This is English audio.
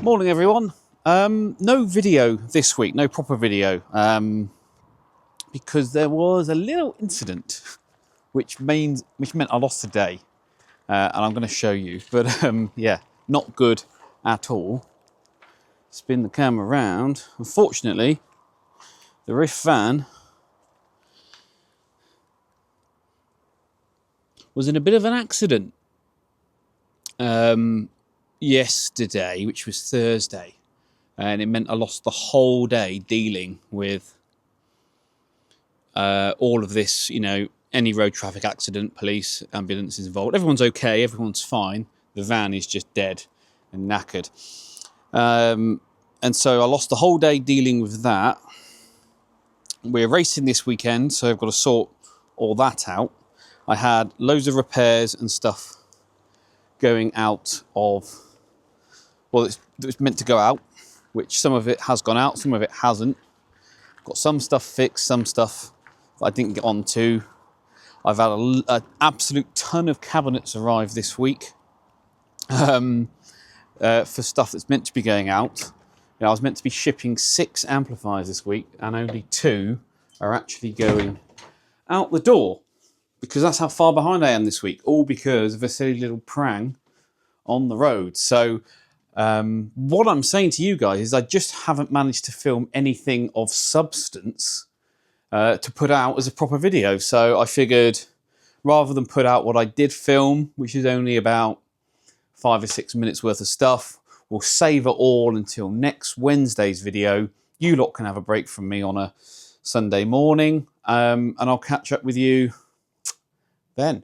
Morning everyone. No video this week, no proper video, because there was a little incident which meant I lost a day, and I'm going to show you. But yeah, not good at all. Spin the camera around. Unfortunately, the roof fan was in a bit of an accident yesterday, which was Thursday, and it meant I lost the whole day dealing with all of this, you know, any road traffic accident, police, ambulances involved. Everyone's okay, everyone's fine. The van is just dead and knackered. And so I lost the whole day dealing with that. We're racing this weekend, so I've got to sort all that out. I had loads of repairs and stuff going out of, well, it's meant to go out, which some of it has gone out, some of it hasn't. Got some stuff fixed, some stuff that I didn't get onto. I've had an absolute ton of cabinets arrive this week for stuff that's meant to be going out. You know, I was meant to be shipping 6 amplifiers this week, and only 2 are actually going out the door, because that's how far behind I am this week, all because of a silly little prang on the road. So what I'm saying to you guys is I just haven't managed to film anything of substance to put out as a proper video. So I figured, rather than put out what I did film, which is only about 5 or 6 minutes worth of stuff, we'll save it all until next Wednesday's video. You lot can have a break from me on a Sunday morning, and I'll catch up with you then.